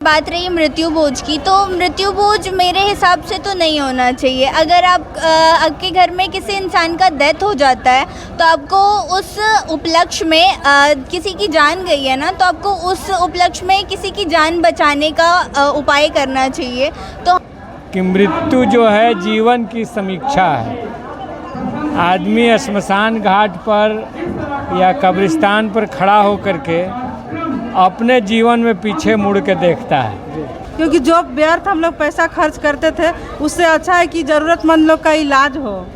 बात रही मृत्यु भोज की, तो मृत्यु भोज मेरे हिसाब से तो नहीं होना चाहिए। अगर आपके घर में किसी इंसान का डेथ हो जाता है तो आपको उस उपलक्ष्य में किसी की जान गई है ना, तो आपको उस उपलक्ष्य में किसी की जान बचाने का उपाय करना चाहिए। तो कि मृत्यु जो है जीवन की समीक्षा है। आदमी श्मशान घाट पर या कब्रिस्तान पर खड़ा होकर के अपने जीवन में पीछे मुड़ के देखता है, क्योंकि जो व्यर्थ हम लोग पैसा खर्च करते थे उससे अच्छा है कि ज़रूरतमंद लोग का इलाज हो।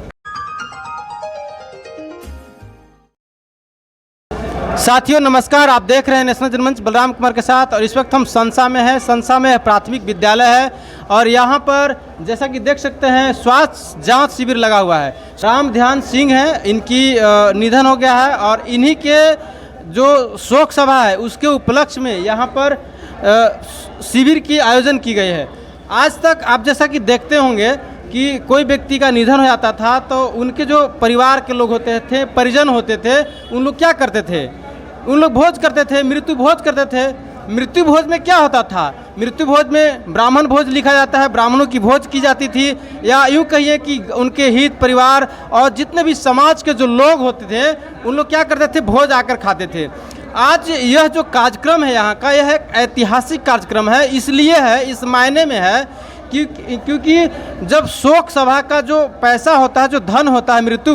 साथियों नमस्कार, आप देख रहे हैं नेशनल जनमंच बलराम कुमार के साथ। और इस वक्त हम संसा में हैं। संसा में प्राथमिक विद्यालय है और यहाँ पर जैसा कि देख सकते हैं स्वास्थ्य जांच शिविर लगा हुआ है। राम ध्यान सिंह हैं, इनकी निधन हो गया है और इन्हीं के जो शोक सभा है उसके उपलक्ष्य में यहाँ पर शिविर की आयोजन की गई है। आज तक आप जैसा कि देखते होंगे कि कोई व्यक्ति का निधन हो जाता था तो उनके जो परिवार के लोग होते थे, परिजन होते थे, उन लोग क्या करते थे? उन लोग भोज करते थे, मृत्यु भोज करते थे। मृत्यु भोज में क्या होता था? मृत्यु भोज में ब्राह्मण भोज लिखा जाता है, ब्राह्मणों की भोज की जाती थी, या यूँ कहिए कि उनके हित परिवार और जितने भी समाज के जो लोग होते थे उन लोग क्या करते थे? भोज आकर खाते थे। आज यह जो कार्यक्रम है यहाँ का, यह एक ऐतिहासिक कार्यक्रम है। इसलिए है, इस मायने में है क्योंकि जब शोक सभा का जो पैसा होता है, जो धन होता है मृत्यु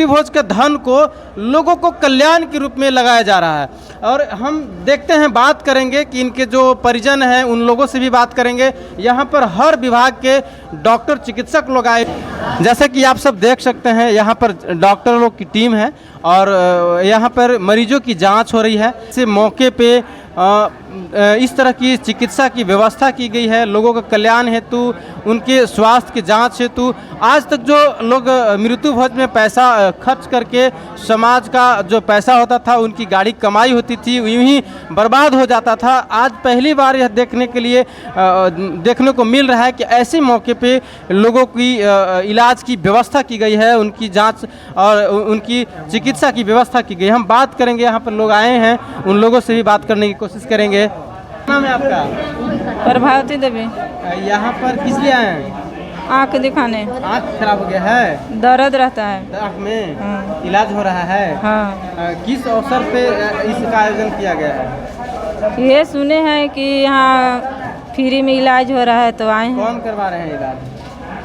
भोज के धन को लोगों को कल्याण के रूप में लगाया जा रहा है। और हम देखते हैं, बात करेंगे कि इनके जो परिजन हैं उन लोगों से भी बात करेंगे। यहाँ पर हर विभाग के डॉक्टर, चिकित्सक लोग आए। जैसे कि आप सब देख सकते हैं यहाँ पर डॉक्टर लोग की टीम है और यहाँ पर मरीजों की जांच हो रही है। इस मौके पे इस तरह की चिकित्सा की व्यवस्था की गई है लोगों का कल्याण हेतु, उनके स्वास्थ्य की जांच हेतु। आज तक जो लोग मृत्यु भोज में पैसा खर्च करके समाज का जो पैसा होता था, उनकी गाड़ी कमाई होती थी, यूँ ही बर्बाद हो जाता था। आज पहली बार यह देखने को मिल रहा है कि ऐसे मौके पे लोगों की इलाज की व्यवस्था की गई है, उनकी जांच और उनकी चिकित्सा की व्यवस्था की गई। हम बात करेंगे, यहाँ पर लोग आए हैं, उन लोगों से भी बात करने की कोशिश करेंगे। नाम है आपका? प्रभावती देवी। यहाँ पर किस लिए आए हैं? आँख दिखाने। आँख खराब हो गया है? दर्द रहता है आँख में। इलाज हो रहा है? हाँ। किस अवसर पे इसका आयोजन किया गया है? ये सुने हैं कि यहाँ फ्री में इलाज हो रहा है तो आए हैं। कौन करवा रहे हैं इलाज?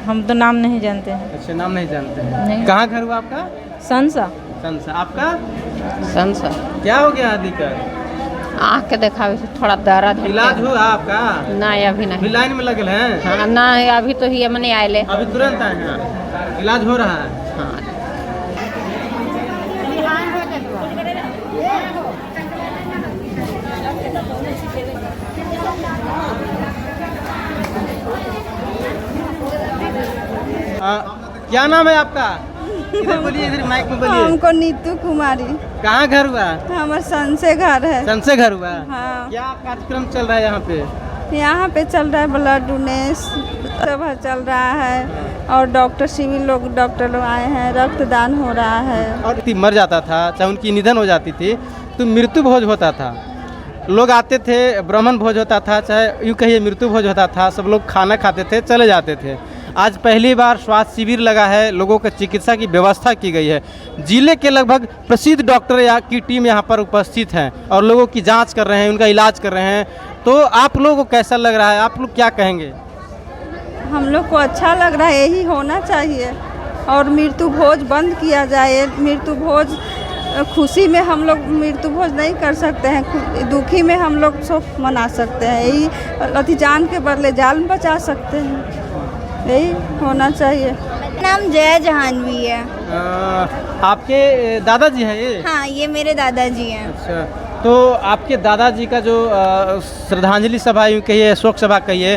हम तो नाम नहीं जानते हैं। अच्छा, नाम नहीं जानते हैं। नहीं। कहाँ घर हुआ आपका? संसा। संसा। आपका? संसा। क्या हो गया दिक्कत? आँख के देखावे से थोड़ा दर्द है। इलाज हुआ आपका? नहीं, अभी नहीं। लाइन में लगे हैं? हाँ, नहीं, अभी तो ही हमने आए। अभी तुरंत आए हैं? इलाज हो रहा है? हाँ। क्या नाम है आपका? इधर बोलिए, इधर माइक में बोलिए। हमको नीतू कुमारी। कहाँ घर हुआ? हमारे संसे घर है। संसे घर हुआ? हाँ। क्या कार्यक्रम चल रहा है यहाँ पे? यहाँ पे चल रहा है ब्लड डोनेशन सब चल रहा है और डॉक्टर लोग आए हैं, रक्तदान हो रहा है। और मर जाता था, चाहे उनकी निधन हो जाती थी तो मृत्यु भोज होता था, लोग आते थे, ब्राह्मण भोज होता था, चाहे यूँ कहिए मृत्यु भोज होता था, सब लोग खाना खाते थे, चले जाते थे। आज पहली बार स्वास्थ्य शिविर लगा है, लोगों का चिकित्सा की व्यवस्था की गई है। जिले के लगभग प्रसिद्ध डॉक्टर की टीम यहाँ पर उपस्थित हैं और लोगों की जांच कर रहे हैं, उनका इलाज कर रहे हैं। तो आप लोगों को कैसा लग रहा है? आप लोग क्या कहेंगे? हम लोग को अच्छा लग रहा है, यही होना चाहिए और मृत्यु भोज बंद किया जाए। मृत्यु भोज खुशी में हम लोग मृत्यु भोज नहीं कर सकते हैं, दुखी में हम लोग सब मना सकते हैं। यही अति जान के बदले जान बचा सकते हैं, यही होना चाहिए। नाम जया जहानवी है। आपके दादाजी हैं ये? हाँ, ये मेरे दादाजी हैं। अच्छा, तो आपके दादाजी का जो श्रद्धांजलि सभा यूँ कहिए, शोक सभा कहिए,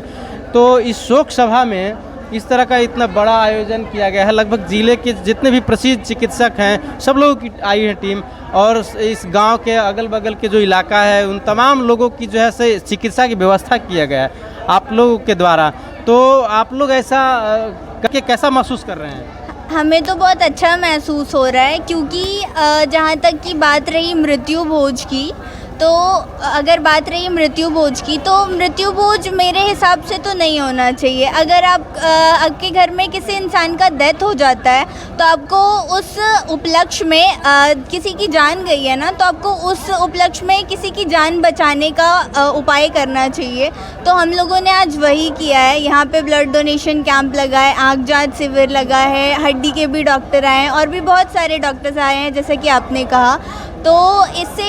तो इस शोक सभा में इस तरह का इतना बड़ा आयोजन किया गया है। लगभग जिले के जितने भी प्रसिद्ध चिकित्सक हैं सब लोगों की आई है टीम, और इस गांव के अगल बगल के जो इलाका है उन तमाम लोगों की जो है से चिकित्सा की व्यवस्था किया गया है आप लोगों के द्वारा। तो आप लोग ऐसा करके कैसा महसूस कर रहे हैं? हमें तो बहुत अच्छा महसूस हो रहा है, क्योंकि जहाँ तक की बात रही मृत्यु भोज की, तो अगर बात रही मृत्यु भोज की, तो मृत्यु भोज मेरे हिसाब से तो नहीं होना चाहिए। अगर आपके घर में किसी इंसान का डेथ हो जाता है तो आपको उस उपलक्ष्य में किसी की जान गई है ना, तो आपको उस उपलक्ष्य में किसी की जान बचाने का उपाय करना चाहिए। तो हम लोगों ने आज वही किया है। यहाँ पे ब्लड डोनेशन कैंप लगा है, आँख जांच शिविर लगा है, हड्डी के भी डॉक्टर आए हैं और भी बहुत सारे डॉक्टर्स आए हैं जैसे कि आपने कहा। तो इससे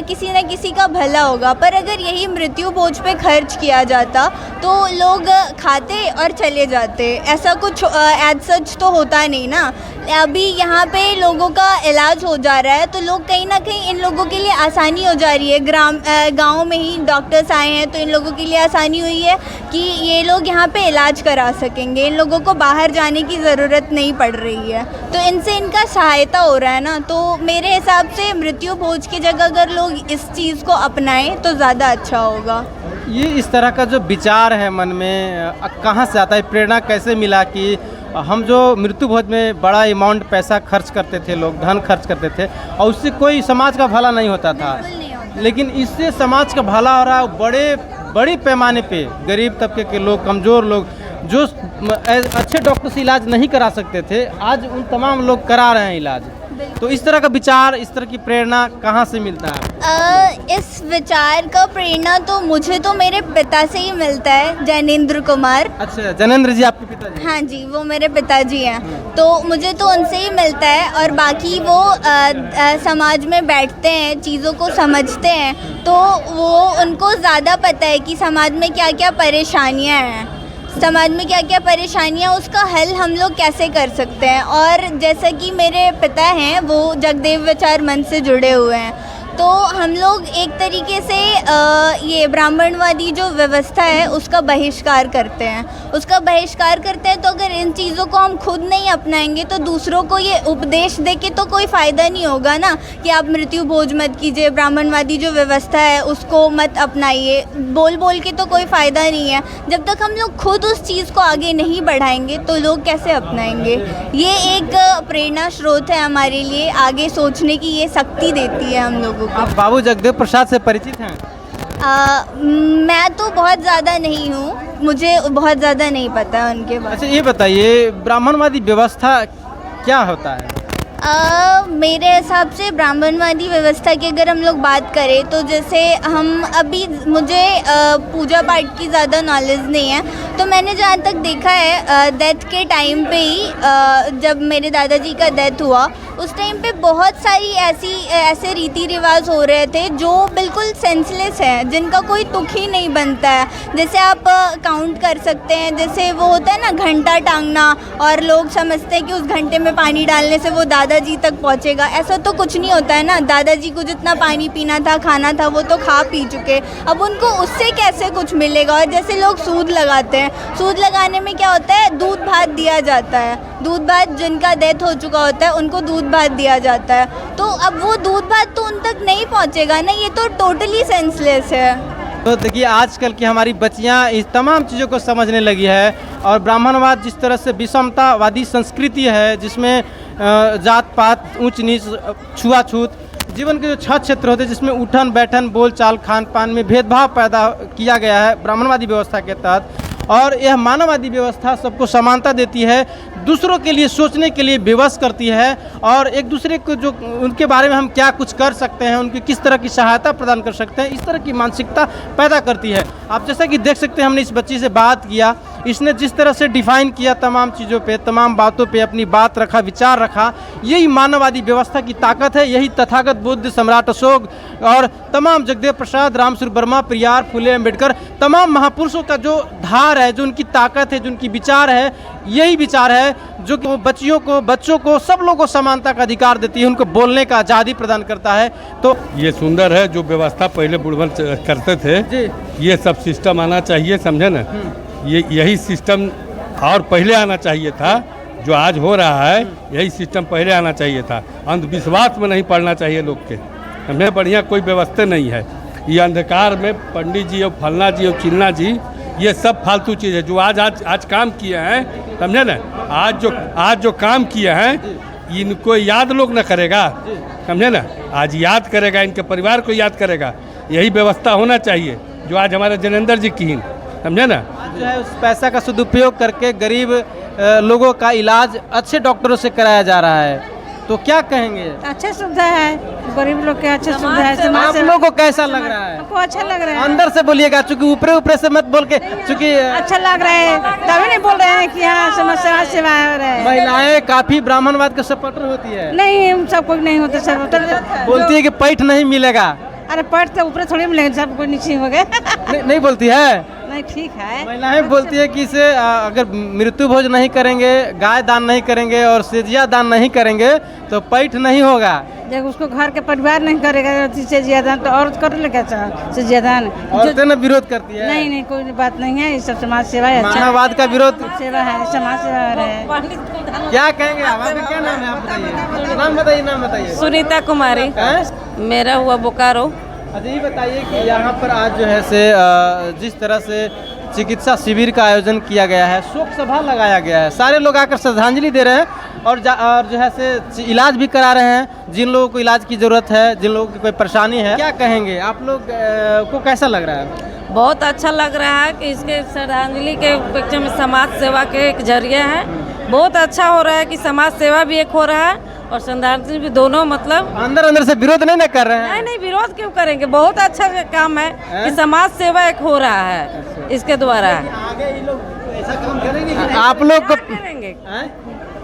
किसी न किसी का भला होगा। पर अगर यही मृत्यु भोज पे खर्च किया जाता तो लोग खाते और चले जाते, ऐसा कुछ एज सच तो होता नहीं ना। अभी यहाँ पे लोगों का इलाज हो जा रहा है तो लोग कहीं ना कहीं, इन लोगों के लिए आसानी हो जा रही है। गांव में ही डॉक्टर्स आए हैं तो इन लोगों के लिए आसानी हुई है कि ये लोग यहाँ पे इलाज करा सकेंगे। इन लोगों को बाहर जाने की ज़रूरत नहीं पड़ रही है, तो इनसे इनका सहायता हो रहा है ना। तो मेरे हिसाब से मृत्यु भोज की जगह अगर लोग इस चीज़ को अपनाएं तो ज़्यादा अच्छा होगा। ये इस तरह का जो विचार है मन में कहाँ से आता है, प्रेरणा कैसे मिला कि हम जो मृत्यु भोज में बड़ा अमाउंट पैसा खर्च करते थे, लोग धन खर्च करते थे और उससे कोई समाज का भला नहीं होता था, लेकिन इससे समाज का भला हो रहा है। बड़े पैमाने पे गरीब तबके के लोग, कमज़ोर लोग जो अच्छे डॉक्टर से इलाज नहीं करा सकते थे, आज उन तमाम लोग करा रहे हैं इलाज। तो इस तरह का विचार, इस तरह की प्रेरणा कहाँ से मिलता है? इस विचार का प्रेरणा तो मुझे तो मेरे पिता से ही मिलता है, जैनेंद्र कुमार। अच्छा, जैनेंद्र जी आपके पिताजी? हाँ जी, वो मेरे पिताजी हैं। तो मुझे तो उनसे ही मिलता है और बाकी वो समाज में बैठते हैं, चीज़ों को समझते हैं, तो वो उनको ज़्यादा पता है कि समाज में क्या क्या परेशानियाँ हैं, समाज में क्या क्या परेशानियाँ, उसका हल हम लोग कैसे कर सकते हैं। और जैसा कि मेरे पिता हैं वो जगदेव विचार मंच से जुड़े हुए हैं, तो हम लोग एक तरीके से ये ब्राह्मणवादी जो व्यवस्था है उसका बहिष्कार करते हैं, तो अगर इन चीज़ों को हम खुद नहीं अपनाएंगे तो दूसरों को ये उपदेश दे के तो कोई फ़ायदा नहीं होगा ना कि आप मृत्यु भोज मत कीजिए, ब्राह्मणवादी जो व्यवस्था है उसको मत अपनाइए। बोल के तो कोई फ़ायदा नहीं है। जब तक हम लोग खुद उस चीज़ को आगे नहीं बढ़ाएंगे तो लोग कैसे अपनाएंगे। ये एक प्रेरणा स्रोत है हमारे लिए, आगे सोचने की ये शक्ति देती है हम लोगों। आप बाबू जगदेव प्रसाद से परिचित हैं? मैं तो बहुत ज़्यादा नहीं हूँ, मुझे बहुत ज़्यादा नहीं पता है उनके बारे में। अच्छा, ये बताइए ब्राह्मणवादी व्यवस्था क्या होता है? मेरे हिसाब से ब्राह्मणवादी व्यवस्था की अगर हम लोग बात करें तो जैसे मुझे पूजा पाठ की ज़्यादा नॉलेज नहीं है, तो मैंने जहाँ तक देखा है डेथ के टाइम पे ही जब मेरे दादाजी का डेथ हुआ उस टाइम पे बहुत सारी ऐसे रीति रिवाज हो रहे थे जो बिल्कुल सेंसलेस है, जिनका कोई तुक ही नहीं बनता है। जैसे आप काउंट कर सकते हैं, जैसे वो होता है ना घंटा टांगना, और लोग समझते हैं कि उस घंटे में पानी डालने से वो दादाजी तक पहुंचेगा। ऐसा तो कुछ नहीं होता है ना। दादाजी को जितना पानी पीना था, खाना था, वो तो खा पी चुके, अब उनको उससे कैसे कुछ मिलेगा। और जैसे लोग सूद लगाते हैं, सूद लगाने में क्या होता है, दूध भात दिया जाता है। दूध भात जिनका डेथ हो चुका होता है उनको दूध भात दिया जाता है, तो अब वो दूध भात तो उन तक नहीं पहुंचेगा ना, ये तो टोटली सेंसलेस है। तो देखिए आजकल की हमारी बच्चियां इस तमाम चीज़ों को समझने लगी है, और ब्राह्मणवाद जिस तरह से विषमतावादी संस्कृति है जिसमें जात पात, ऊंच नीच, छुआछूत, जीवन के जो 6 क्षेत्र होते हैं जिसमें उठन बैठन, बोल चाल, खान पान में भेदभाव पैदा किया गया है ब्राह्मणवादी व्यवस्था के तहत, और यह मानववादी व्यवस्था सबको समानता देती है, दूसरों के लिए सोचने के लिए विवश करती है, और एक दूसरे को जो उनके बारे में हम क्या कुछ कर सकते हैं, उनकी किस तरह की सहायता प्रदान कर सकते हैं, इस तरह की मानसिकता पैदा करती है। आप जैसा कि देख सकते हैं, हमने इस बच्ची से बात किया, इसने जिस तरह से डिफाइन किया तमाम चीज़ों पे, तमाम बातों पे अपनी बात रखा, विचार रखा, यही मानववादी व्यवस्था की ताकत है। यही तथागत बुद्ध, सम्राट अशोक और तमाम जगदेव प्रसाद, रामस्वरूप वर्मा, पेरियार, फुले अम्बेडकर, तमाम महापुरुषों का जो धार है, जो उनकी ताकत है, जो उनकी विचार है, यही विचार है जो कि बच्चों को सब लोगों को समानता का अधिकार देती है, उनको बोलने का आज़ादी प्रदान करता है। तो ये सुंदर है जो व्यवस्था पहले बुढ़वन करते थे जी, ये सब सिस्टम आना चाहिए, समझे ना। यही सिस्टम और पहले आना चाहिए था, जो आज हो रहा है यही सिस्टम पहले आना चाहिए था। अंधविश्वास में नहीं पड़ना चाहिए लोग के, हमें बढ़िया कोई व्यवस्था नहीं है। ये अंधकार में पंडित जी और फलना जी और चिन्ना जी, ये सब फालतू चीज़ है जो आज काम किए हैं, समझे ना। आज जो काम किए हैं इनको याद लोग न करेगा, समझे ना। आज याद करेगा, इनके परिवार को याद करेगा, यही व्यवस्था होना चाहिए जो आज हमारे जनेंद्र जी की, समझे ना। जो है उस पैसा का सदुपयोग करके गरीब लोगों का इलाज अच्छे डॉक्टरों से कराया जा रहा है, तो क्या कहेंगे? अच्छे सुविधा है, गरीब लोग के अच्छे सुविधा है। आप लोगों को कैसा लग रहा है? हमको अच्छा लग रहा है। अंदर से बोलिएगा, चूंकि ऊपरे ऊपरे से मत बोल के, चूंकि अच्छा लग रहा है तभी नहीं बोल रहे हैं कि हाँ समाज सेवा हो रहा है। महिलाएं काफी ब्राह्मणवाद के सपोर्टर होती है, नहीं हम सब कोई नहीं होते, सब बोलती है कि पैठ नहीं मिलेगा। अरे पढ़ तो ऊपर थोड़ी मिलेंगे, सब कोई नीचे हो गए। नहीं बोलती है, नहीं ठीक है। महिलाएं बोलती है कि इसे अगर मृत्यु भोज नहीं करेंगे, गाय दान नहीं करेंगे और सेजिया दान नहीं करेंगे तो पैठ नहीं होगा। जब उसको घर के परिवार नहीं करेगा से ज्यादा तो और कर लेगा से ज्यादा। औरतें ना विरोध करती है? नहीं कोई बात नहीं है, ये सब समाज सेवा है। अच्छा मानववाद का विरोध सेवा है, समाज सेवा है। क्या कहेंगे आप? आपका क्या नाम है? आप बताइए, नाम बताइए। सुनीता कुमारी, मेरा हुआ बोकारो। अच्छा ये बताइए कि यहाँ पर आज जो है से जिस तरह से चिकित्सा शिविर का आयोजन किया गया है, शोक सभा लगाया गया है, सारे लोग आकर श्रद्धांजलि दे रहे हैं और जो है से इलाज भी करा रहे हैं जिन लोगों को इलाज की ज़रूरत है, जिन लोगों की कोई परेशानी है। क्या कहेंगे आप लोग को, कैसा लग रहा है? बहुत अच्छा लग रहा है कि इसके श्रद्धांजलि के पक्ष में समाज सेवा के एक जरिए है। बहुत अच्छा हो रहा है कि समाज सेवा भी एक हो रहा है और श्रद्धांजलि भी, दोनों मतलब अंदर से विरोध नहीं ना कर रहे हैं? नहीं विरोध क्यों करेंगे, बहुत अच्छा काम है कि समाज सेवा एक हो रहा है इसके द्वारा। आगे ये लोग ऐसा काम करेंगे? आप लोग को करेंगे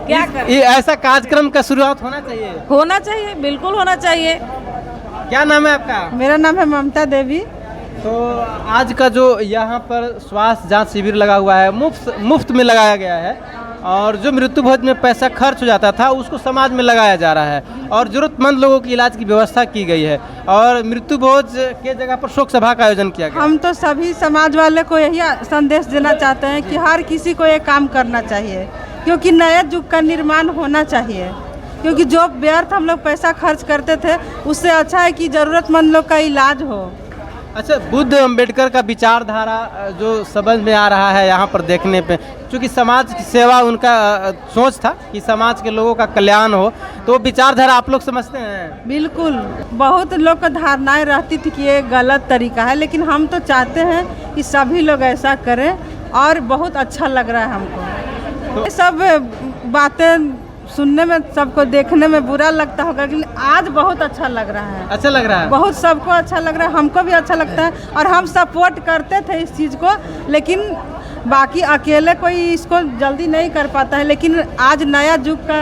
क्या करेंगे? ऐसा कार्यक्रम का शुरुआत होना चाहिए, बिल्कुल होना चाहिए। क्या नाम है आपका? मेरा नाम है ममता देवी। तो आज का जो यहाँ पर स्वास्थ्य जांच शिविर लगा हुआ है, मुफ्त में लगाया गया है और जो मृत्यु भोज में पैसा खर्च हो जाता था उसको समाज में लगाया जा रहा है और ज़रूरतमंद लोगों की इलाज की व्यवस्था की गई है और मृत्यु भोज के जगह पर शोक सभा का आयोजन किया गया। हम तो सभी समाज वाले को यही संदेश देना चाहते हैं कि हर किसी को ये काम करना चाहिए, क्योंकि नए युग का निर्माण होना चाहिए। क्योंकि जो व्यर्थ हम लोग पैसा खर्च करते थे उससे अच्छा है कि ज़रूरतमंद लोग का इलाज हो। अच्छा, बुद्ध अम्बेडकर का विचारधारा जो समझ में आ रहा है यहाँ पर देखने पे, क्योंकि समाज की सेवा उनका सोच था कि समाज के लोगों का कल्याण हो, तो विचारधारा आप लोग समझते हैं? बिल्कुल, बहुत लोग का धारणाएं रहती थी कि ये गलत तरीका है, लेकिन हम तो चाहते हैं कि सभी लोग ऐसा करें और बहुत अच्छा लग रहा है हमको। तो सब बातें सुनने में, सबको देखने में बुरा लगता होगा, लेकिन आज बहुत अच्छा लग रहा है। अच्छा लग रहा है? बहुत सबको अच्छा लग रहा है, हमको भी अच्छा लगता है और हम सपोर्ट करते थे इस चीज़ को, लेकिन बाकी अकेले कोई इसको जल्दी नहीं कर पाता है। लेकिन आज नया युग का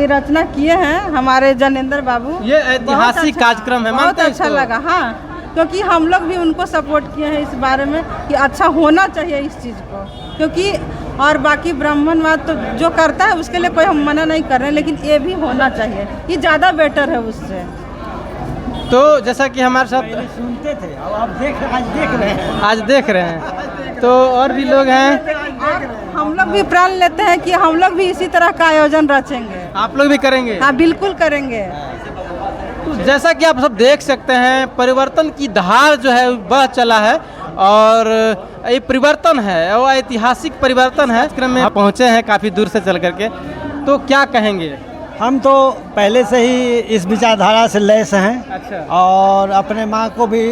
रचना किए हैं हमारे जनेंद्र बाबू। ये ऐतिहासिक कार्यक्रम है, बहुत अच्छा लगा। हाँ, क्योंकि हम लोग भी उनको सपोर्ट किए हैं इस बारे में कि अच्छा होना चाहिए इस चीज़ को, क्योंकि और बाकी ब्राह्मणवाद तो जो करता है उसके लिए कोई हम मना नहीं कर रहे हैं, लेकिन ये भी होना चाहिए, ये ज़्यादा बेटर है उससे। तो जैसा कि हमारे साथ सुनते थे और आप आज देख रहे हैं, तो और भी लोग हैं। हम लोग भी प्रण लेते हैं कि हम लोग भी इसी तरह का आयोजन रचेंगे। आप लोग भी करेंगे? हाँ, बिल्कुल करेंगे। जैसा कि आप सब देख सकते हैं, परिवर्तन की धार जो है बह चला है और ये परिवर्तन है और ऐतिहासिक परिवर्तन है। इस क्रम में पहुँचे हैं काफ़ी दूर से चल करके, तो क्या कहेंगे? हम तो पहले से ही इस विचारधारा से लैस हैं। अच्छा। और अपने माँ को भी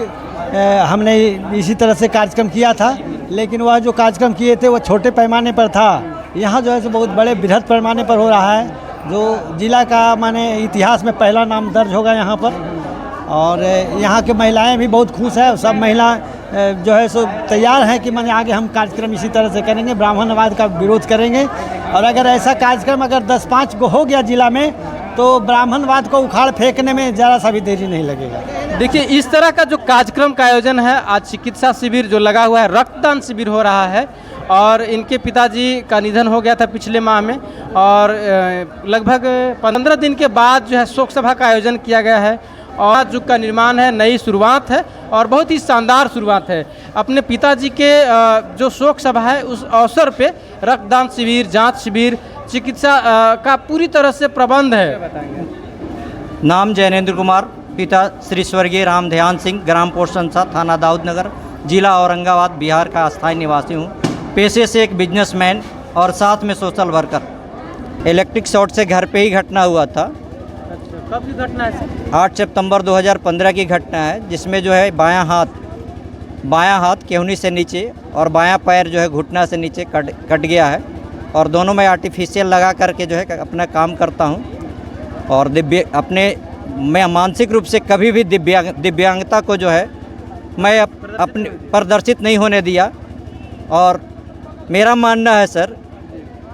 हमने इसी तरह से कार्यक्रम किया था, लेकिन वह जो कार्यक्रम किए थे वो छोटे पैमाने पर था। यहाँ जो है सो बहुत बड़े बृहद पैमाने पर हो रहा है, जो जिला का माने इतिहास में पहला नाम दर्ज होगा यहाँ पर। और यहाँ के महिलाएं भी बहुत खुश है, सब महिला जो है सो तैयार हैं कि माने आगे हम कार्यक्रम इसी तरह से करेंगे, ब्राह्मणवाद का विरोध करेंगे। और अगर ऐसा कार्यक्रम अगर 10-5 को हो गया जिला में, तो ब्राह्मणवाद को उखाड़ फेंकने में ज़रा सा भी देरी नहीं लगेगा। देखिए, इस तरह का जो कार्यक्रम का आयोजन है, आज चिकित्सा शिविर जो लगा हुआ है, रक्तदान शिविर हो रहा है और इनके पिताजी का निधन हो गया था पिछले माह में और लगभग 15 दिन के बाद जो है शोक सभा का आयोजन किया गया है और युग का निर्माण है, नई शुरुआत है और बहुत ही शानदार शुरुआत है। अपने पिताजी के जो शोक सभा है उस अवसर पे रक्तदान शिविर, जांच शिविर, चिकित्सा का पूरी तरह से प्रबंध है। नाम जैनेंद्र कुमार, पिता श्री स्वर्गीय राम ध्यान सिंह, ग्राम पोस्ट संस्था, थाना दाऊदनगर, जिला औरंगाबाद, बिहार का अस्थायी निवासी हूँ। पेशे से एक बिजनेसमैन और साथ में सोशल वर्कर। इलेक्ट्रिक शॉर्ट से घर पे ही घटना हुआ था। अच्छा, कब की घटना है सर? 8 सितंबर 2015 की घटना है, जिसमें जो है बायां हाथ केहूनी से नीचे और बायां पैर जो है घुटना से नीचे कट गया है। और दोनों में आर्टिफिशियल लगा करके जो है अपना काम करता हूं। और मैं मानसिक रूप से कभी भी दिव्यांगता को जो है मैं अपने प्रदर्शित नहीं होने दिया। और मेरा मानना है सर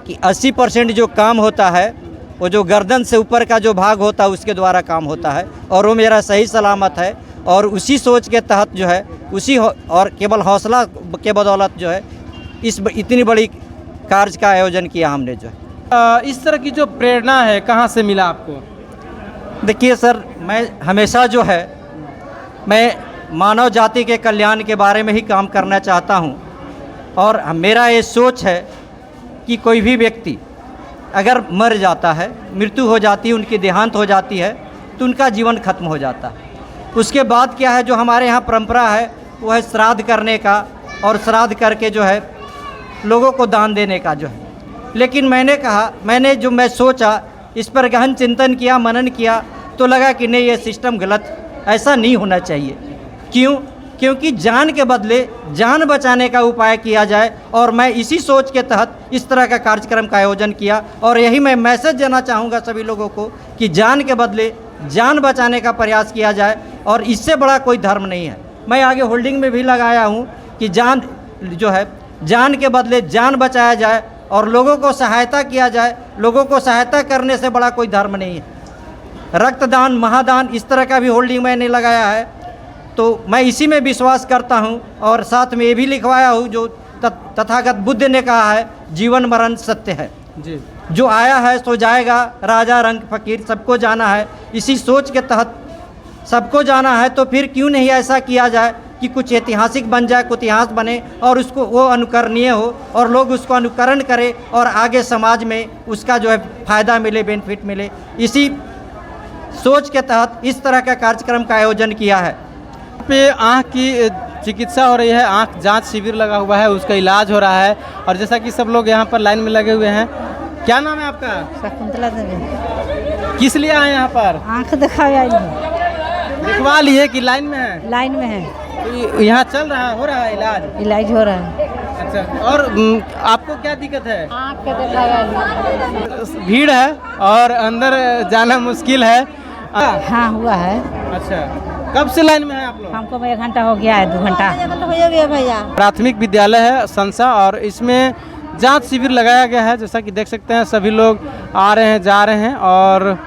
कि 80% जो काम होता है वो जो गर्दन से ऊपर का जो भाग होता है उसके द्वारा काम होता है, और वो मेरा सही सलामत है। और उसी सोच के तहत जो है और केवल हौसला के बदौलत जो है इतनी बड़ी कार्य का आयोजन किया हमने जो है। इस तरह की जो प्रेरणा है कहाँ से मिला आपको? देखिए सर, मैं हमेशा जो है मैं मानव जाति के कल्याण के बारे में ही काम करना चाहता हूं। और मेरा ये सोच है कि कोई भी व्यक्ति अगर मर जाता है, मृत्यु हो जाती है, उनकी देहांत हो जाती है, तो उनका जीवन खत्म हो जाता है। उसके बाद क्या है, जो हमारे यहाँ परंपरा है वो है श्राद्ध करने का, और श्राद्ध करके जो है लोगों को दान देने का जो है। लेकिन मैं सोचा, इस पर गहन चिंतन किया, मनन किया, तो लगा कि नहीं, ये सिस्टम गलत, ऐसा नहीं होना चाहिए। क्योंकि जान के बदले जान बचाने का उपाय किया जाए। और मैं इसी सोच के तहत इस तरह का कार्यक्रम का आयोजन किया। और यही मैं मैसेज देना चाहूँगा सभी लोगों को कि जान के बदले जान बचाने का प्रयास किया जाए, और इससे बड़ा कोई धर्म नहीं है। मैं आगे होल्डिंग में भी लगाया हूँ कि जान के बदले जान बचाया जाए और लोगों को सहायता किया जाए। लोगों को सहायता करने से बड़ा कोई धर्म नहीं है। रक्तदान, महादान, इस तरह का भी होल्डिंग मैंने लगाया है। तो मैं इसी में विश्वास करता हूँ। और साथ में ये भी लिखवाया हूँ जो तथागत बुद्ध ने कहा है, जीवन मरण सत्य है जी। जो आया है सो जाएगा, राजा रंग फकीर सबको जाना है। इसी सोच के तहत सबको जाना है, तो फिर क्यों नहीं ऐसा किया जाए कि कुछ ऐतिहासिक बन जाए, कुछ इतिहास बने और उसको वो अनुकरणीय हो और लोग उसको अनुकरण करें और आगे समाज में उसका जो है फ़ायदा मिले, बेनिफिट मिले। इसी सोच के तहत इस तरह का कार्यक्रम का आयोजन किया है। पे आँख की चिकित्सा हो रही है, आँख जांच शिविर लगा हुआ है, उसका इलाज हो रहा है। और जैसा कि सब लोग यहाँ पर लाइन में लगे हुए हैं। क्या नाम है आपका? शकुंतला देवी। किस लिए आए यहाँ पर? आँख दिखा दिखवा लिए कि लाइन में है? लाइन में है। तो यहाँ हो रहा है इलाज हो रहा है। अच्छा, और आपको क्या दिक्कत है? आँख के दिखाया। भीड़ है और अंदर जाना मुश्किल है। हाँ, हुआ है। अच्छा, कब से लाइन में है आप लोग? हमको 1 घंटा हो गया है, 2 घंटा भैया। प्राथमिक विद्यालय है संसा, और इसमें जांच शिविर लगाया गया है। जैसा कि देख सकते हैं सभी लोग आ रहे हैं, जा रहे हैं और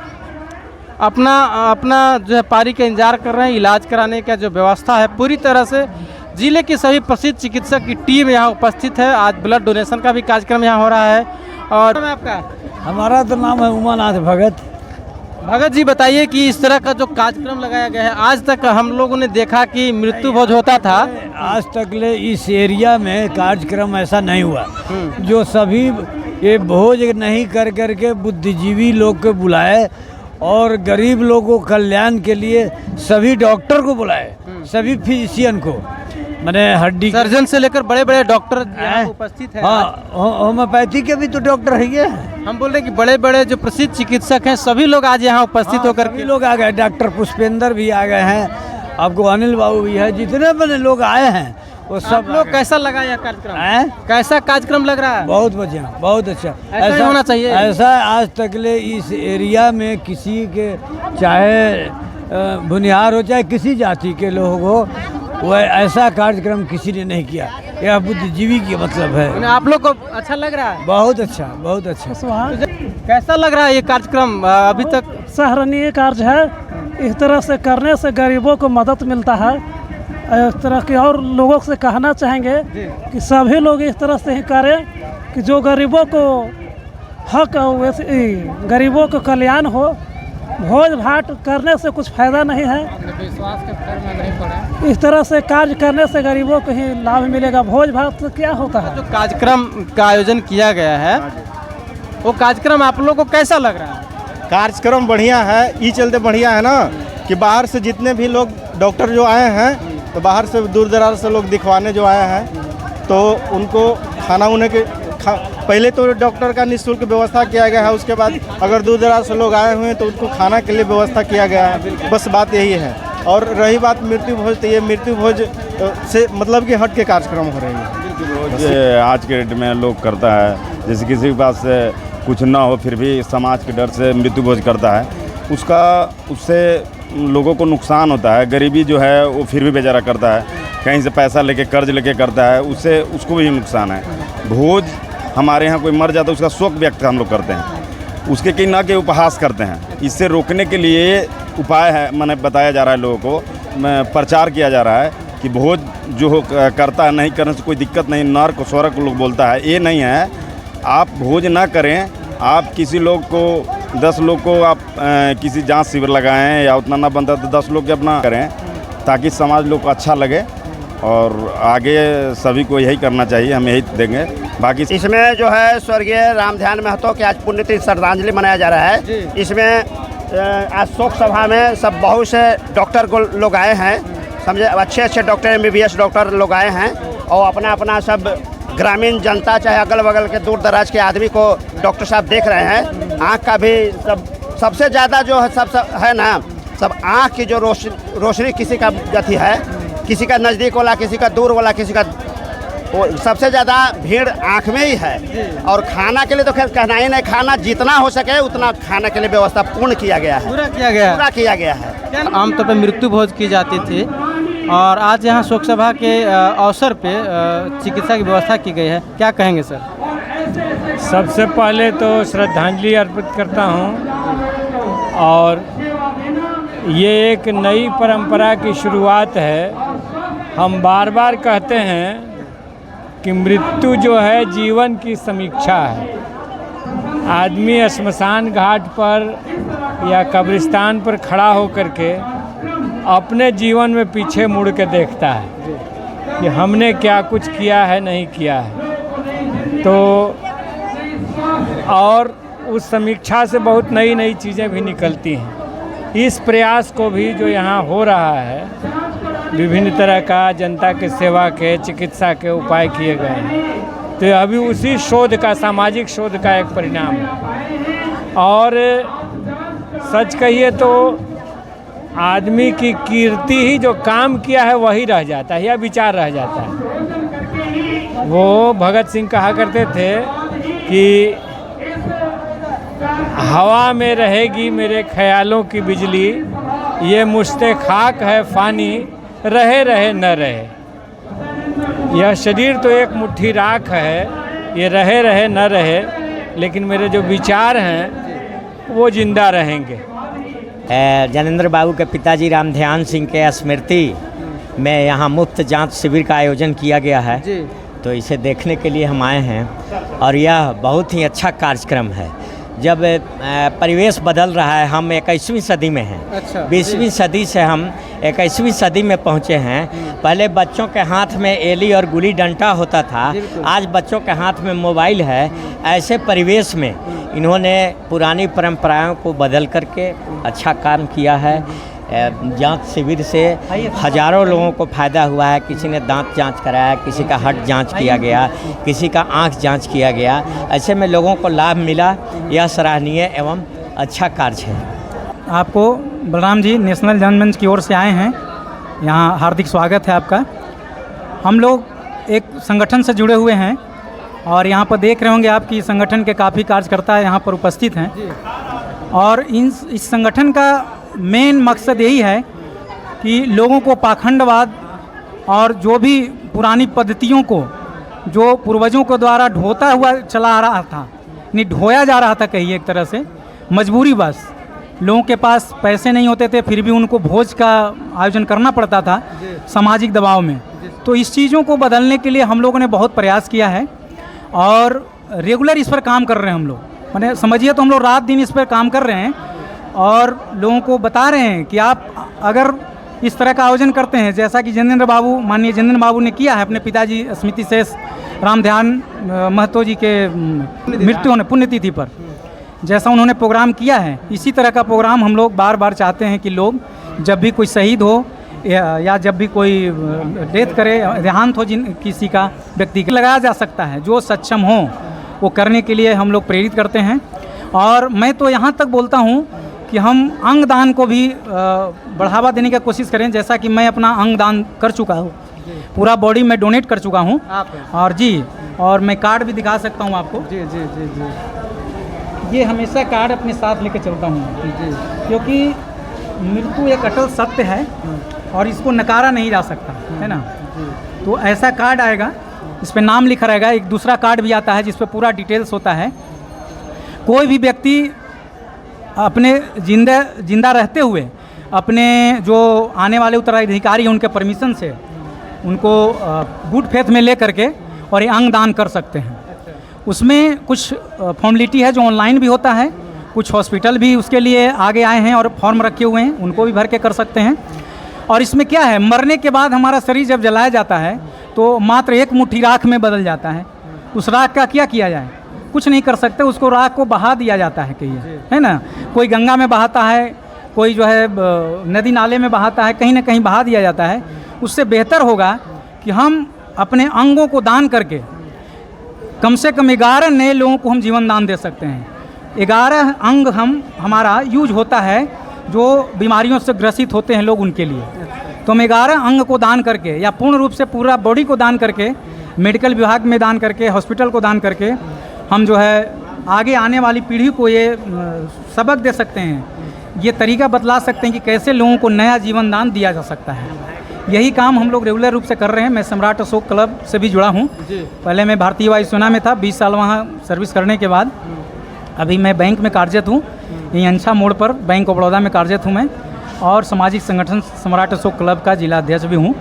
अपना जो है पारी का इंतजार कर रहे हैं। इलाज कराने का जो व्यवस्था है पूरी तरह से जिले की सभी प्रसिद्ध चिकित्सक की टीम यहाँ उपस्थित है। आज ब्लड डोनेशन का भी कार्यक्रम यहाँ हो रहा है। और आपका? हमारा तो नाम है उमानाथ भगत। भगत जी, बताइए कि इस तरह का जो कार्यक्रम लगाया गया है, आज तक हम लोगों ने देखा कि मृत्यु भोज होता था, आज तक ले इस एरिया में कार्यक्रम ऐसा नहीं हुआ। जो सभी ये भोज नहीं कर करके बुद्धिजीवी लोग को बुलाए और गरीब लोगों को कल्याण के लिए सभी डॉक्टर को बुलाए, सभी फिजिशियन को, मैंने हड्डी सर्जन से लेकर बड़े बड़े डॉक्टर उपस्थित हैं। हाँ, होम्योपैथी के भी तो डॉक्टर है ये। हम बोल रहे हैं कि बड़े बड़े जो प्रसिद्ध चिकित्सक हैं सभी लोग आज यहाँ उपस्थित होकर के लोग आ गए। डॉक्टर पुष्पेंद्र भी आ गए हैं, आपको अनिल बाबू भी है, जितने बड़े लोग आए हैं वो सब लोग। कैसा लगा यह कार्यक्रम? कैसा कार्यक्रम लग रहा है? बहुत बढ़िया, बहुत अच्छा। ऐसा होना चाहिए। ऐसा आज तक ले इस एरिया में किसी के, चाहे भुनिहार हो चाहे किसी जाति के लोग हो, वह ऐसा कार्यक्रम किसी ने नहीं किया। यह बुद्धिजीवी की मतलब है। आप लोग को अच्छा लग रहा है? बहुत अच्छा, बहुत अच्छा। कैसा लग रहा है ये कार्यक्रम? अभी तक सराहनीय कार्य है। इस तरह से करने से गरीबों को मदद मिलता है। इस तरह के और लोगों से कहना चाहेंगे कि सभी लोग इस तरह से ही करें कि जो गरीबों को हक, वैसे गरीबों को कल्याण हो। भोज भाट करने से कुछ फायदा नहीं है, विश्वास के फेर में नहीं पड़े। इस तरह से कार्य करने से गरीबों को ही लाभ मिलेगा। भोज भाट से क्या होता है? जो कार्यक्रम का आयोजन किया गया है, वो कार्यक्रम आप लोगों को कैसा लग रहा है? कार्यक्रम बढ़िया है, ये चलते बढ़िया है ना कि बाहर से जितने भी लोग डॉक्टर जो आए हैं, तो बाहर से दूर दराज से लोग दिखवाने जो आए हैं, तो उनको पहले तो डॉक्टर का निःशुल्क व्यवस्था किया गया है, उसके बाद अगर दूर दराज से लोग आए हुए हैं तो उनको खाना के लिए व्यवस्था किया गया है। बस बात यही है। और रही बात मृत्यु भोज, तो ये मृत्यु भोज से मतलब कि हट के कार्यक्रम हो रही है। आज के डेट में लोग करता है, जैसे किसी के पास कुछ ना हो फिर भी समाज के डर से मृत्यु भोज करता है, उससे लोगों को नुकसान होता है। गरीबी जो है वो फिर भी बेचारा करता है, कहीं से पैसा लेके कर्ज लेके करता है, उससे उसको भी नुकसान है। भोज हमारे यहाँ कोई मर जाता है उसका शोक व्यक्त हम लोग करते हैं, उसके कहीं ना के उपहास करते हैं। इससे रोकने के लिए उपाय है, मैंने बताया जा रहा है लोगों को, प्रचार किया जा रहा है कि भोज जो करता है नहीं करने से कोई दिक्कत नहीं, नर्क स्वर्ग लोग बोलता है, ये नहीं है। आप भोज ना करें, आप किसी लोग को 10 लोग को आप किसी जांच शिविर लगाएं या उतना ना बनता तो 10 लोग के अपना करें, ताकि समाज लोग को अच्छा लगे। और आगे सभी को यही करना चाहिए, हम यही देंगे। बाकी इसमें जो है स्वर्गीय रामध्यान महतो की आज पुण्यतिथि श्रद्धांजलि मनाया जा रहा है। इसमें आज शोक सभा में सब बहुत से डॉक्टर को लोग आए हैं, समझे, अच्छे डॉक्टर MBBS डॉक्टर लोग आए हैं और अपना अपना सब ग्रामीण जनता चाहे अगल बगल के दूर दराज के आदमी को डॉक्टर साहब देख रहे हैं। आँख का भी सबसे ज़्यादा जो है सब है ना, सब आँख की जो रोशनी किसी का गति है, किसी का नज़दीक वाला, किसी का दूर वाला, किसी का सबसे ज़्यादा भीड़ आँख में ही है। और खाना के लिए तो खैर कहना ही नहीं, खाना जितना हो सके उतना खाने के लिए व्यवस्था पूर्ण किया गया है, पूरा किया गया है। आमतौर पर मृत्यु भोज की जाती थी और आज यहाँ शोक सभा के अवसर पे चिकित्सा की व्यवस्था की गई है, क्या कहेंगे सर? सबसे पहले तो श्रद्धांजलि अर्पित करता हूँ और ये एक नई परंपरा की शुरुआत है। हम बार बार कहते हैं कि मृत्यु जो है जीवन की समीक्षा है। आदमी श्मशान घाट पर या कब्रिस्तान पर खड़ा होकर के अपने जीवन में पीछे मुड़ के देखता है कि हमने क्या कुछ किया है, नहीं किया है। तो और उस समीक्षा से बहुत नई नई चीज़ें भी निकलती हैं। इस प्रयास को भी जो यहाँ हो रहा है, विभिन्न तरह का जनता के सेवा के, चिकित्सा के उपाय किए गए हैं, तो अभी उसी शोध का, सामाजिक शोध का एक परिणाम है। और सच कहिए तो आदमी की कीर्ति ही जो काम किया है वही रह जाता है या विचार रह जाता है। वो भगत सिंह कहा करते थे कि हवा में रहेगी मेरे ख्यालों की बिजली, ये मुश्ते खाक है फानी, रहे रहे न रहे। यह शरीर तो एक मुट्ठी राख है, ये रहे रहे न रहे, लेकिन मेरे जो विचार हैं वो जिंदा रहेंगे। जनेंद्र बाबू के पिताजी रामध्यान सिंह के स्मृति में यहाँ मुफ्त जांच शिविर का आयोजन किया गया है, तो इसे देखने के लिए हम आए हैं और यह बहुत ही अच्छा कार्यक्रम है। जब परिवेश बदल रहा है, हम 21वीं सदी में हैं, 20वीं सदी से हम 21वीं सदी में पहुँचे हैं। पहले बच्चों के हाथ में एली और गुल्ली डंडा होता था, आज बच्चों के हाथ में मोबाइल है। ऐसे परिवेश में इन्होंने पुरानी परंपराओं को बदल करके अच्छा काम किया है। जांच शिविर से हज़ारों लोगों को फ़ायदा हुआ है। किसी ने दांत जांच कराया, किसी का हड्ड जांच किया गया, किसी का आंख जांच किया गया। ऐसे में लोगों को लाभ मिला। यह सराहनीय एवं अच्छा कार्य है। आपको बलराम जी नेशनल जनमंच की ओर से आए हैं, यहाँ हार्दिक स्वागत है आपका। हम लोग एक संगठन से जुड़े हुए हैं और यहाँ पर देख रहे होंगे आपकी संगठन के काफ़ी कार्यकर्ता यहाँ पर उपस्थित हैं और इस संगठन का मेन मकसद यही है कि लोगों को पाखंडवाद और जो भी पुरानी पद्धतियों को जो पूर्वजों के द्वारा ढोता हुआ चला आ रहा था, नहीं ढोया जा रहा था, कहिए एक तरह से मजबूरी बस। लोगों के पास पैसे नहीं होते थे, फिर भी उनको भोज का आयोजन करना पड़ता था सामाजिक दबाव में। तो इस चीज़ों को बदलने के लिए हम लोगों ने बहुत प्रयास किया है और रेगुलर इस पर काम कर रहे हैं हम लोग। मैंने समझिए तो हम लोग रात दिन इस पर काम कर रहे हैं और लोगों को बता रहे हैं कि आप अगर इस तरह का आयोजन करते हैं, जैसा कि माननीय जनेंद्र बाबू ने किया है अपने पिताजी स्मृति शेष रामध्यान महतो जी के मृत्यु होने पुण्यतिथि पर, जैसा उन्होंने प्रोग्राम किया है, इसी तरह का प्रोग्राम हम लोग बार बार चाहते हैं कि लोग जब भी कोई शहीद हो या जब भी कोई डेथ करे, देहांत हो जिन किसी का व्यक्ति लगाया जा सकता है। जो सक्षम हो वो करने के लिए हम लोग प्रेरित करते हैं। और मैं तो यहाँ तक बोलता हूँ कि हम अंग दान को भी बढ़ावा देने की कोशिश करें, जैसा कि मैं अपना अंग दान कर चुका हूँ, पूरा बॉडी में डोनेट कर चुका हूँ। और जी, और मैं कार्ड भी दिखा सकता हूँ आपको। जी जी जी जी, ये हमेशा कार्ड अपने साथ लेके चलता हूँ जी, क्योंकि मृत्यु एक अटल सत्य है और इसको नकारा नहीं जा सकता, है ना। तो ऐसा कार्ड आएगा, इस पर नाम लिखा रहेगा। एक दूसरा कार्ड भी आता है जिस पे पूरा डिटेल्स होता है। कोई भी व्यक्ति अपने जिंदा रहते हुए अपने जो आने वाले उत्तराधिकारी हैं उनके परमिशन से उनको गुड फेथ में ले करके और ये अंग दान कर सकते हैं। उसमें कुछ फॉर्मेलिटी है जो ऑनलाइन भी होता है, कुछ हॉस्पिटल भी उसके लिए आगे आए हैं और फॉर्म रखे हुए हैं, उनको भी भर के कर सकते हैं। और इसमें क्या है, मरने के बाद हमारा शरीर जब जलाया जाता है तो मात्र एक मुट्ठी राख में बदल जाता है। उस राख का क्या किया जाए, कुछ नहीं कर सकते, उसको राख को बहा दिया जाता है कहीं, है ना। कोई गंगा में बहाता है, कोई जो है नदी नाले में बहाता है, कहीं ना कहीं बहा दिया जाता है। उससे बेहतर होगा कि हम अपने अंगों को दान करके कम से कम 11 नए लोगों को हम जीवन दान दे सकते हैं। 11 अंग हमारा यूज होता है जो बीमारियों से ग्रसित होते हैं लोग, उनके लिए। तो हम 11 अंग को दान करके या पूर्ण रूप से पूरा बॉडी को दान करके, मेडिकल विभाग में दान करके, हॉस्पिटल को दान करके हम जो है आगे आने वाली पीढ़ी को ये सबक दे सकते हैं, ये तरीका बतला सकते हैं कि कैसे लोगों को नया जीवन दान दिया जा सकता है। यही काम हम लोग रेगुलर रूप से कर रहे हैं। मैं सम्राट अशोक क्लब से भी जुड़ा हूँ। पहले मैं भारतीय वायुसेना में था, 20 साल वहाँ सर्विस करने के बाद अभी मैं बैंक में कार्यरत हूँ, यहीं अंशा मोड़ पर बैंक ऑफ बड़ौदा में कार्यरत हूँ मैं, और सामाजिक संगठन सम्राट अशोक क्लब का जिला अध्यक्ष भी हूँ।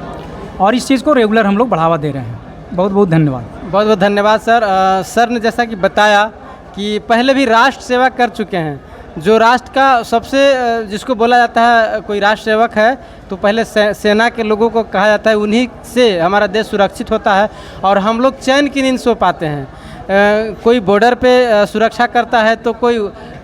और इस चीज़ को रेगुलर हम लोग बढ़ावा दे रहे हैं। बहुत बहुत धन्यवाद। बहुत बहुत धन्यवाद सर। सर ने जैसा कि बताया कि पहले भी राष्ट्र सेवा कर चुके हैं। जो राष्ट्र का सबसे जिसको बोला जाता है कोई राष्ट्र सेवक है तो पहले सेना के लोगों को कहा जाता है, उन्हीं से हमारा देश सुरक्षित होता है और हम लोग चैन की नींद सो पाते हैं। कोई बॉर्डर पे सुरक्षा करता है तो कोई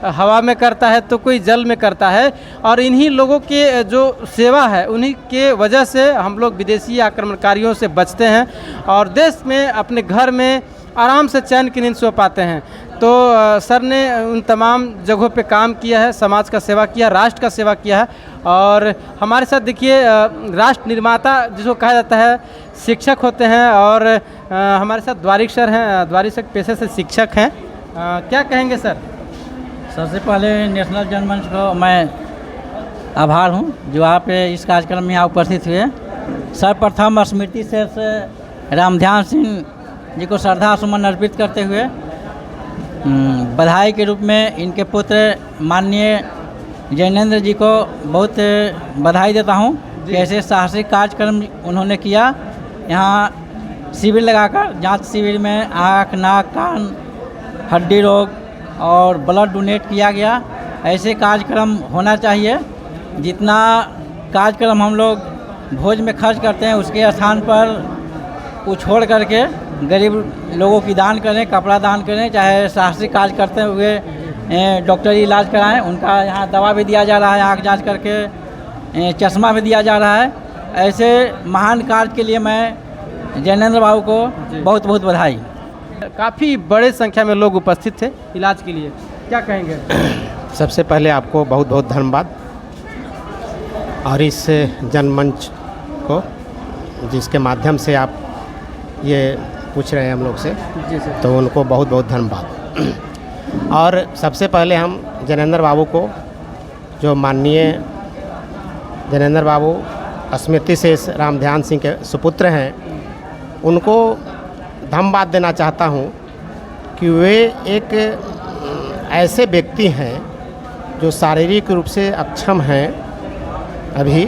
हवा में करता है तो कोई जल में करता है, और इन्हीं लोगों के जो सेवा है उन्हीं के वजह से हम लोग विदेशी आक्रमणकारियों से बचते हैं और देश में अपने घर में आराम से चैन की नींद सो पाते हैं। तो सर ने उन तमाम जगहों पे काम किया है, समाज का सेवा किया, राष्ट्र का सेवा किया है। और हमारे साथ देखिए राष्ट्र निर्माता जिसको कहा जाता है शिक्षक होते हैं, और हमारे साथ द्वारिक सर हैं, द्वारिक सर पेशे से शिक्षक हैं। क्या कहेंगे सर? सबसे पहले नेशनल जनमंच को मैं आभार हूँ जो आप इस कार्यक्रम में यहाँ उपस्थित हुए। सर्वप्रथम स्मृति से राम ध्यान सिंह जी को श्रद्धा सुमन अर्पित करते हुए बधाई के रूप में इनके पुत्र माननीय जैनेंद्र जी को बहुत बधाई देता हूँ कि ऐसे साहसिक कार्यक्रम उन्होंने किया। यहाँ शिविर लगाकर जांच शिविर में आँख, नाक, कान, हड्डी रोग और ब्लड डोनेट किया गया। ऐसे कार्यक्रम होना चाहिए। जितना कार्यक्रम हम लोग भोज में खर्च करते हैं उसके स्थान पर को छोड़ करके गरीब लोगों की दान करें, कपड़ा दान करें, चाहे साहसिक कार्य करते हुए डॉक्टरी इलाज कराएं। उनका यहाँ दवा भी दिया जा रहा है, आँख जांच करके चश्मा भी दिया जा रहा है। ऐसे महान कार्य के लिए मैं जैनेंद्र बाबू को बहुत बहुत बधाई। काफ़ी बड़े संख्या में लोग उपस्थित थे इलाज के लिए, क्या कहेंगे? सबसे पहले आपको बहुत बहुत धन्यवाद, और इस जनमंच को जिसके माध्यम से आप ये पूछ रहे हैं हम लोग से, तो उनको बहुत बहुत धन्यवाद। और सबसे पहले हम जैनेंद्र बाबू को, जो माननीय जैनेंद्र बाबू स्मृति से राम ध्यान सिंह के सुपुत्र हैं, उनको धन्यवाद देना चाहता हूँ कि वे एक ऐसे व्यक्ति हैं जो शारीरिक रूप से अक्षम हैं अभी,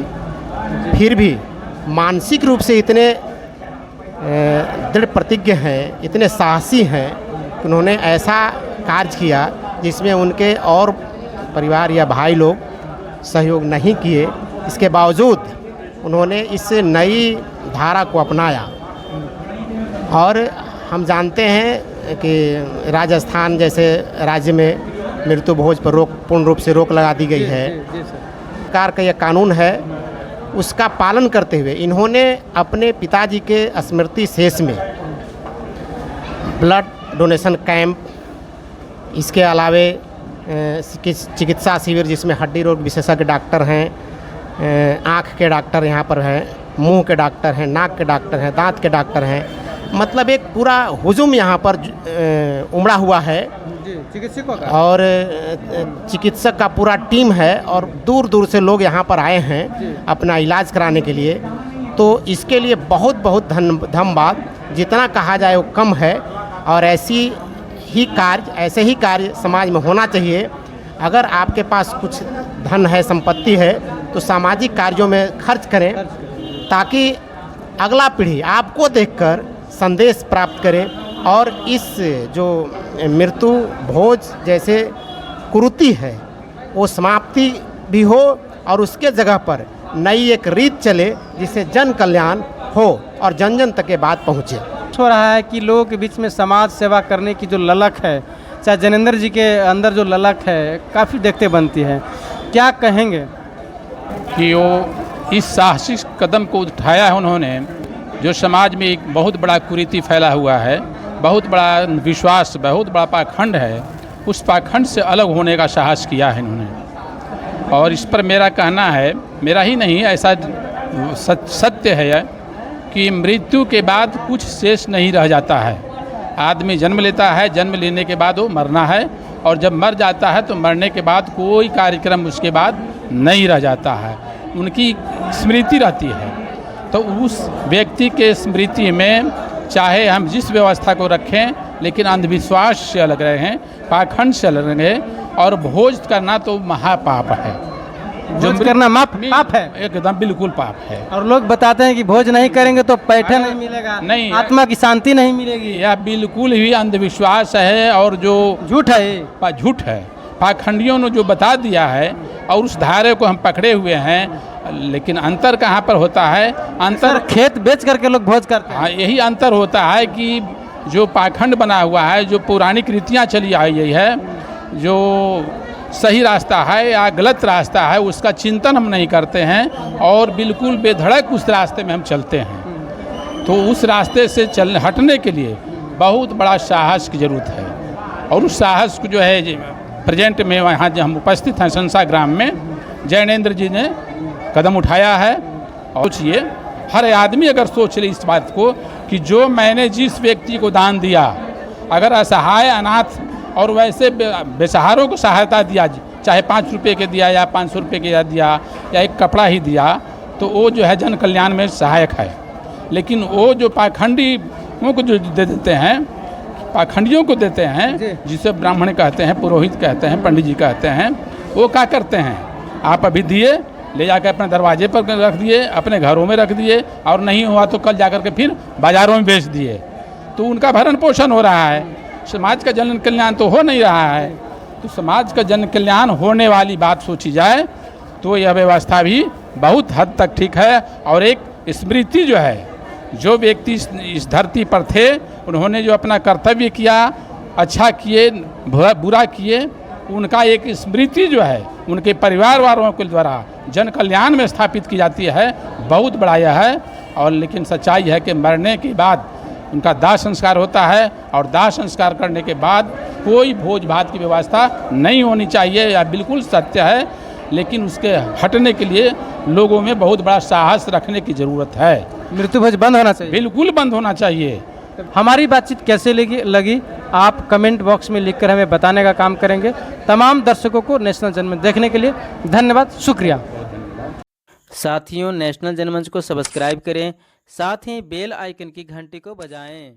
फिर भी मानसिक रूप से इतने दृढ़ प्रतिज्ञ हैं, इतने साहसी हैं कि उन्होंने ऐसा कार्य किया जिसमें उनके और परिवार या भाई लोग सहयोग नहीं किए। इसके बावजूद उन्होंने इस नई धारा को अपनाया। और हम जानते हैं कि राजस्थान जैसे राज्य में मृत्यु भोज पर पूर्ण रूप से रोक लगा दी गई है। सरकार का यह कानून है, उसका पालन करते हुए इन्होंने अपने पिताजी के स्मृति शेष में ब्लड डोनेशन कैंप, इसके अलावे चिकित्सा शिविर जिसमें हड्डी रोग विशेषज्ञ डॉक्टर हैं, आँख के डॉक्टर यहाँ पर हैं, मुंह के डॉक्टर हैं, नाक के डॉक्टर हैं, दांत के डॉक्टर हैं, मतलब एक पूरा हुजूम यहाँ पर उमड़ा हुआ है चिकित्सकों का, और चिकित्सक का पूरा टीम है और दूर दूर से लोग यहाँ पर आए हैं अपना इलाज कराने के लिए। तो इसके लिए बहुत बहुत धन्यवाद, जितना कहा जाए वो कम है। और ऐसे ही कार्य समाज में होना चाहिए। अगर आपके पास कुछ धन है, संपत्ति है, तो सामाजिक कार्यों में खर्च करें ताकि अगला पीढ़ी आपको देखकर संदेश प्राप्त करे और इस जो मृत्यु भोज जैसे कुरीति है वो समाप्ति भी हो और उसके जगह पर नई एक रीत चले जिससे जन कल्याण हो और जन जन तक के बात पहुँचे। हो रहा है कि लोगों के बीच में समाज सेवा करने की जो ललक है, चाहे जैनेंद्र जी के अंदर जो ललक है काफ़ी देखते बनती है, क्या कहेंगे? कि वो इस साहसिक कदम को उठाया है उन्होंने, जो समाज में एक बहुत बड़ा कुरीति फैला हुआ है, बहुत बड़ा विश्वास, बहुत बड़ा पाखंड है, उस पाखंड से अलग होने का साहस किया है इन्होंने। और इस पर मेरा कहना है, मेरा ही नहीं ऐसा सत्य है कि मृत्यु के बाद कुछ शेष नहीं रह जाता है। आदमी जन्म लेता है, जन्म लेने के बाद वो मरना है, और जब मर जाता है तो मरने के बाद कोई कार्यक्रम उसके बाद नहीं रह जाता है, उनकी स्मृति रहती है। तो उस व्यक्ति के स्मृति में चाहे हम जिस व्यवस्था को रखें, लेकिन अंधविश्वास से अलग रहें, पाखंड से अलग रहें, और भोज करना तो महापाप है। भोज करना पाप है, एकदम बिल्कुल पाप है। और लोग बताते हैं कि भोज नहीं करेंगे तो पैठा नहीं मिलेगा, नहीं, आत्मा की शांति नहीं मिलेगी। यह बिल्कुल ही अंधविश्वास है और जो झूठ है, झूठ है। पाखंडियों ने जो बता दिया है और उस धारे को हम पकड़े हुए हैं, लेकिन अंतर कहाँ पर होता है? अंतर खेत बेच करके लोग भोज करते हैं। हाँ, यही अंतर होता है कि जो पाखंड बना हुआ है, जो पौराणिक रीतियाँ चली आई है, जो सही रास्ता है या गलत रास्ता है, उसका चिंतन हम नहीं करते हैं और बिल्कुल बेधड़क उस रास्ते में हम चलते हैं। तो उस रास्ते से हटने के लिए बहुत बड़ा साहस की ज़रूरत है, और उस साहस को जो है प्रेजेंट में वहाँ जो हम उपस्थित हैं संसा ग्राम में, जैनेंद्र जी ने कदम उठाया है। और सोचिए, हर आदमी अगर सोच ले इस बात को कि जो मैंने जिस व्यक्ति को दान दिया, अगर असहाय, अनाथ और वैसे बेसहारों को सहायता दिया, चाहे 5 रुपये के दिया या 500 रुपये के दिया या एक कपड़ा ही दिया, तो वो जो है जन कल्याण में सहायक है। लेकिन वो जो पाखंडियों को जो दे देते हैं, पाखंडियों को देते हैं, जिसे ब्राह्मण कहते हैं, पुरोहित कहते हैं, पंडित जी कहते हैं, वो क्या करते हैं? आप अभी दिए, ले जाकर अपने दरवाजे पर रख दिए, अपने घरों में रख दिए, और नहीं हुआ तो कल जाकर के फिर बाज़ारों में बेच दिए। तो उनका भरण पोषण हो रहा है, समाज का जन कल्याण तो हो नहीं रहा है। तो समाज का जन कल्याण होने वाली बात सोची जाए तो यह व्यवस्था भी बहुत हद तक ठीक है। और एक स्मृति जो है, जो व्यक्ति इस धरती पर थे, उन्होंने जो अपना कर्तव्य किया, अच्छा किए, बुरा किए, उनका एक स्मृति जो है उनके परिवार वालों के द्वारा जन कल्याण में स्थापित की जाती है, बहुत बड़ा यह है। और लेकिन सच्चाई है कि मरने के बाद उनका दाह संस्कार होता है, और दाह संस्कार करने के बाद कोई भोज भात की व्यवस्था नहीं होनी चाहिए, या बिल्कुल सत्य है। लेकिन उसके हटने के लिए लोगों में बहुत बड़ा साहस रखने की ज़रूरत है। मृत्यु भोज बंद होना चाहिए, बिल्कुल बंद होना चाहिए। हमारी बातचीत कैसे लगी आप कमेंट बॉक्स में लिखकर हमें बताने का काम करेंगे। तमाम दर्शकों को नेशनल जनमंच देखने के लिए धन्यवाद, शुक्रिया। साथियों, नेशनल जनमंच को सब्सक्राइब करें, साथ ही बेल आइकन की घंटी को बजाएं।